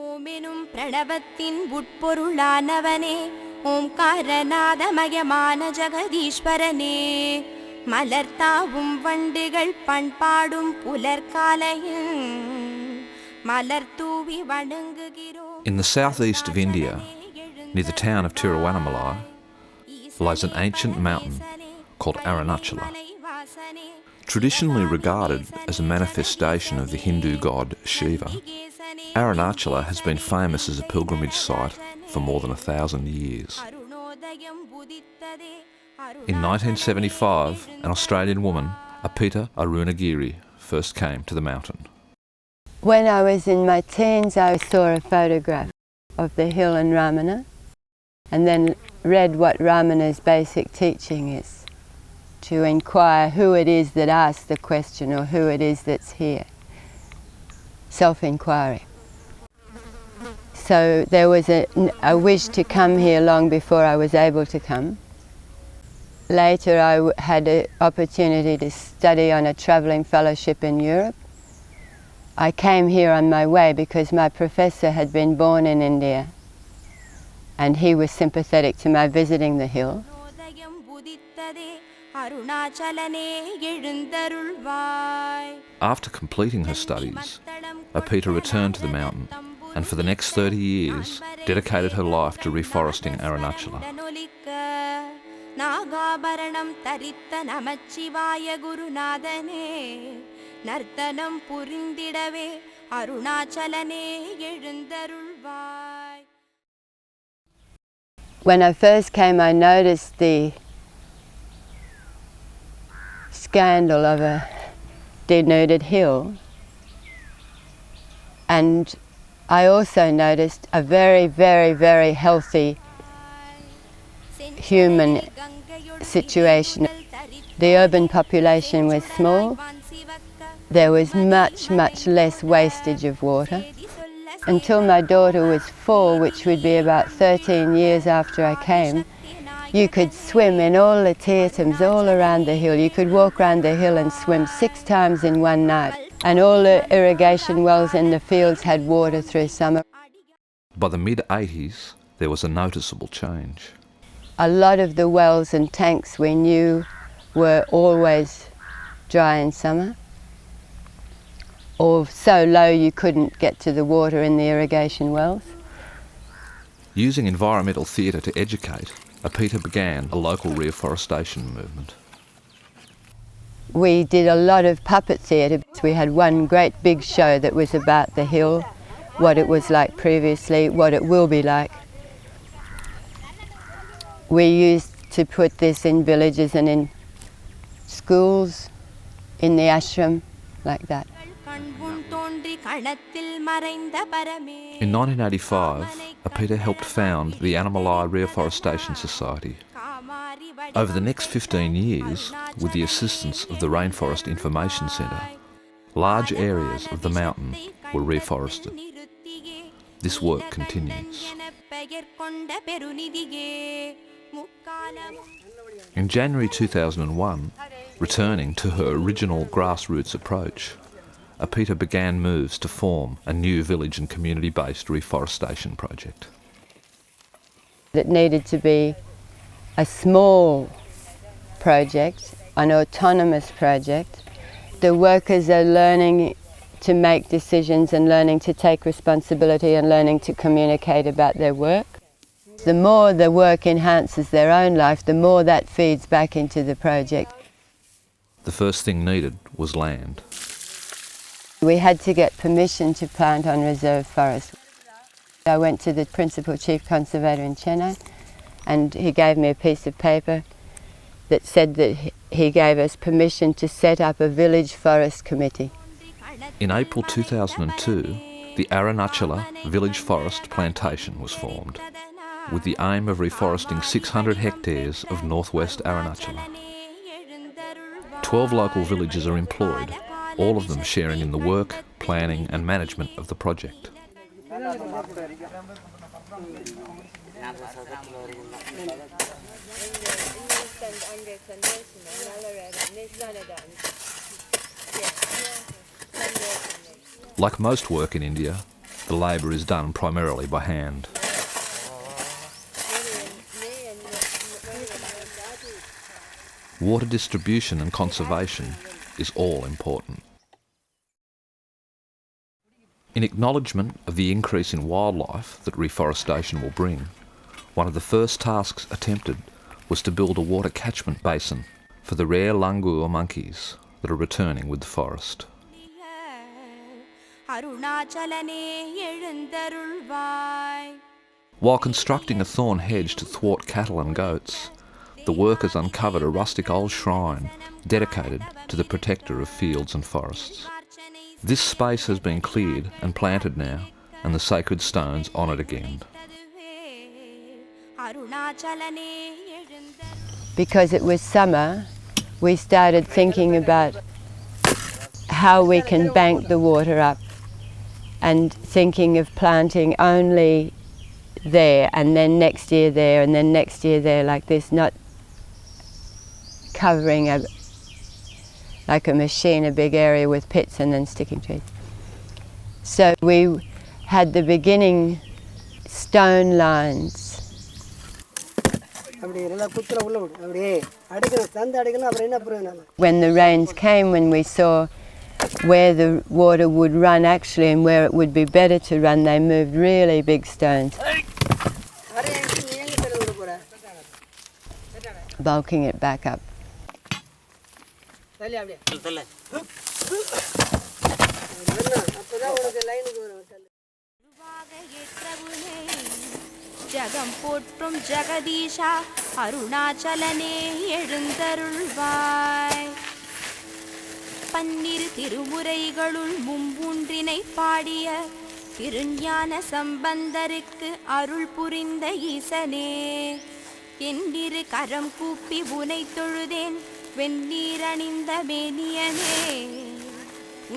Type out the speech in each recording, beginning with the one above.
ஓமெனும் பிரணவத்தின் உட்பொருளானவனே ஓம்காரநாதமயமான ஜெகதீஸ்வரனே மலர்த்தாவும் வண்டுகள் பண்பாடும் புலர்காலையில் மலர்தூவி வணங்குகிறோம். In the southeast of India, near the town of Tiruvanamalai, lies an ancient mountain called Arunachala. Traditionally regarded as a manifestation of the Hindu god Shiva, Arunachala has been famous as a pilgrimage site for more than 1,000 years. In 1975, an Australian woman, Apeetha Arunagiri, first came to the mountain. When I was in my teens, I saw a photograph of the hill in Ramana and then read what Ramana's basic teaching is, to inquire who it is that asks the question or who it is that's here. Self-inquiry. So there was a wish to come here long before I was able to come. Later I had an opportunity to study on a travelling fellowship in Europe. I came here on my way because my professor had been born in India and he was sympathetic to my visiting the hill. After completing her studies, Apeetha returned to the mountain and for the next 30 years dedicated her life to reforesting Arunachala. நாகாபரணம் தரித்த நமச்சிவாய குருநாதனே நர்த்தனம் புரிந்திடவே அருணாச்சலனே எழுந்தருள்வாய். When I first came, I noticed the scandal of a denuded hill, and I also noticed a very, very, very healthy human situation. The urban population was small. There was much, much less wastage of water. Until my daughter was 4, which would be about 13 years after I came, you could swim in all the tirtums all around the hill. You could walk around the hill and swim 6 times in one night. And all the irrigation wells in the fields had water through summer. By the mid-80s, there was a noticeable change. A lot of the wells and tanks we knew were always dry in summer, or so low you couldn't get to the water in the irrigation wells. Using environmental theatre to educate, Apeetha began a local reforestation movement. We did a lot of puppet theatre. We had one great big show that was about the hill, what it was like previously, what it will be like. We used to put this in villages and in schools, in the ashram, like that. In 1985, Apeetha helped found the Annamalai Reforestation Society. Over the next 15 years, with the assistance of the Rainforest Information Centre, large areas of the mountain were reforested. This work continues. In January 2001, returning to her original grassroots approach, Apeetha began moves to form a new village and community-based reforestation project. It needed to be a small project, an autonomous project. The workers are learning to make decisions and learning to take responsibility and learning to communicate about their work. The more the work enhances their own life, the more that feeds back into the project. The first thing needed was land. We had to get permission to plant on reserve forest. I went to the principal chief conservator in Chennai and he gave me a piece of paper that said that he gave us permission to set up a village forest committee. In April 2002, the Arunachala Village Forest Plantation was formed, with the aim of reforesting 600 hectares of northwest Arunachala. 12 local villages are employed, all of them sharing in the work, planning and management of the project. Like most work in India, the labour is done primarily by hand. Water distribution and conservation is all important. In acknowledgement of the increase in wildlife that reforestation will bring, one of the first tasks attempted was to build a water catchment basin for the rare langur monkeys that are returning with the forest. While constructing a thorn hedge to thwart cattle and goats, the workers uncovered a rustic old shrine dedicated to the protector of fields and forests. This space has been cleared and planted now, and the sacred stones honoured again. Because it was summer, we started thinking about how we can bank the water up and thinking of planting only there and then next year there and then next year there like this, not covering like a machine, a big area with pits and then sticking trees. So we had the beginning stone lines. When the rains came, when we saw where the water would run actually and where it would be better to run, they moved really big stones, bulking it back up. ஜகம் போற்றும் ஜெகதீஷா அருணாச்சலனே எழுந்தருள்வாய். பன்னிரு திருமுறைகளுள் மும்மூன்றினை பாடிய திருஞான சம்பந்தருக்கு அருள் புரிந்த ஈசனே, என்னிரு கரம் கூப்பி உனை தொழுதேன் வெண்ணீரணிந்த மேனியனே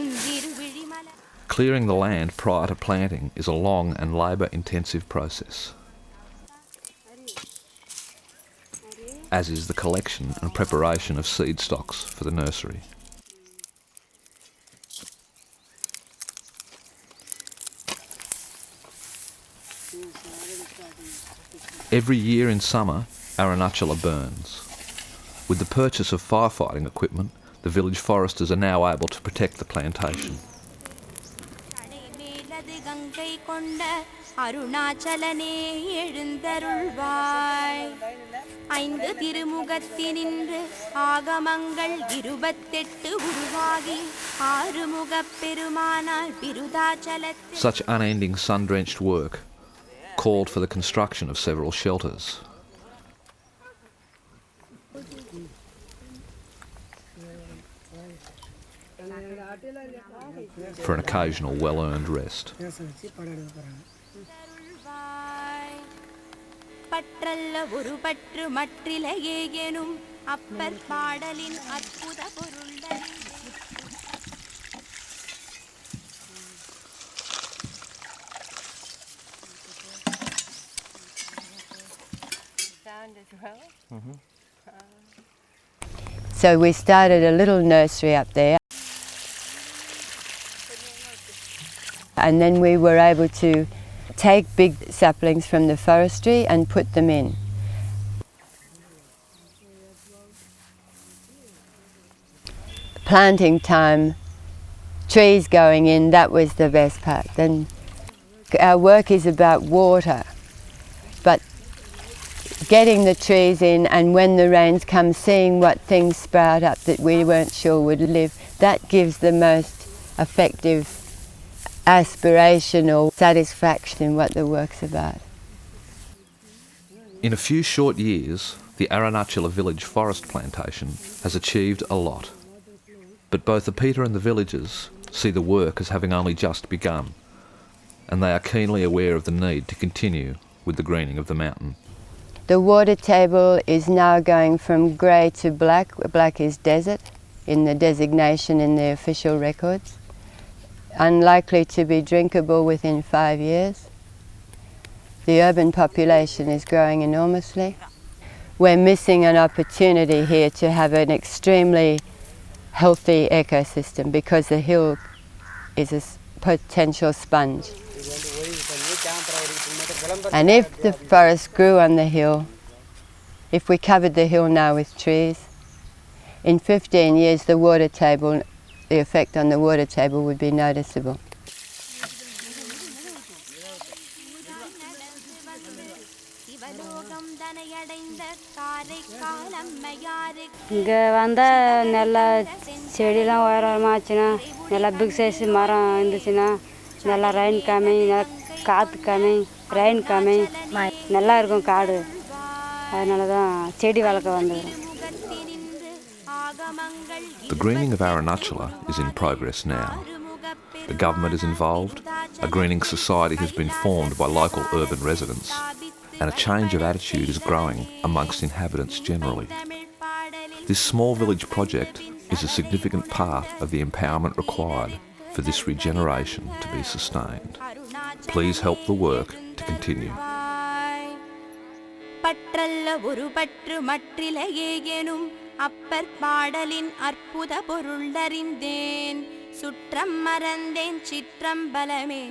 உந்திரு விழிமல. Clearing the land prior to planting is a long and labour-intensive process, as is the collection and preparation of seed stocks for the nursery. Every year in summer, Arunachala burns. With the purchase of firefighting equipment, the village foresters are now able to protect the plantation. Ganga கொண்ட அருணாச்சலனே எழுந்தருள்வாய். ஐந்து திருமுகத்தினின்று ஆகமங்கள் 28 உருவாகி ஆறுமுகப் பெருமானார் விருதாச்சலத்தில். Such unending sun-drenched work called for the construction of several shelters. For an occasional well-earned rest. பற்றல்ல ஒரு பற்று மற்றிலையே எனும் அப்பர் பாடலின் அற்புத பொருள்கள். So we started a little nursery up there, and then we were able to take big saplings from the forestry and put them in. Planting time, trees going in, that was the best part. Then our work is about water, but getting the trees in and when the rains come, seeing what things sprout up that we weren't sure would live, that gives the most effective aspirational satisfaction in what the work's about. In a few short years, the Arunachala Village Forest Plantation has achieved a lot. But both Apeetha and the villagers see the work as having only just begun, and they are keenly aware of the need to continue with the greening of the mountain. The water table is now going from grey to black. Black is desert in the designation in the official records. Unlikely to be drinkable within 5 years. The urban population is growing enormously. We're missing an opportunity here to have an extremely healthy ecosystem because the hill is a potential sponge. And if the forest grew on the hill, if we covered the hill now with trees, in 15 years the water table, the effect on the water table would be noticeable. இங்கே வந்தால் நல்லா செடிலாம் உயரமாச்சுன்னா நல்லா big size மரம் இருந்துச்சுன்னா நல்லா rain கம்மி காற்று கம்மி ரெயின் கம்மி நல்லா இருக்கும் காடு அதனால தான் செடி வளர்க்க வந்துடும். The greening of Arunachala is in progress now. The government is involved, a greening society has been formed by local urban residents, and a change of attitude is growing amongst inhabitants generally. This small village project is a significant part of the empowerment required for this regeneration to be sustained. Please help the work to continue. பற்றல்ல ஒரு பற்று மற்றிலையேனும் அப்பர் பாடலின் அற்புத பொருளறிந்தேன் சுற்றம் மறந்தேன் சிற்றம்பலமே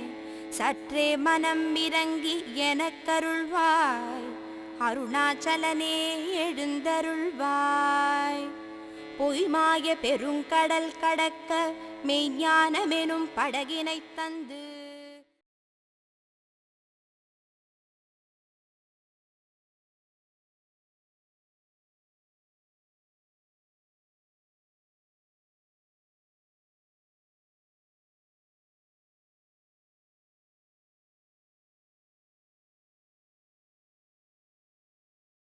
சற்றே மனம் இறங்கி எனக்கருள்வாய் அருணாச்சலனே எழுந்தருள்வாய் பொய்மாய பெருங்கடல் கடக்க மெய்ஞானமெனும் படகினை தந்து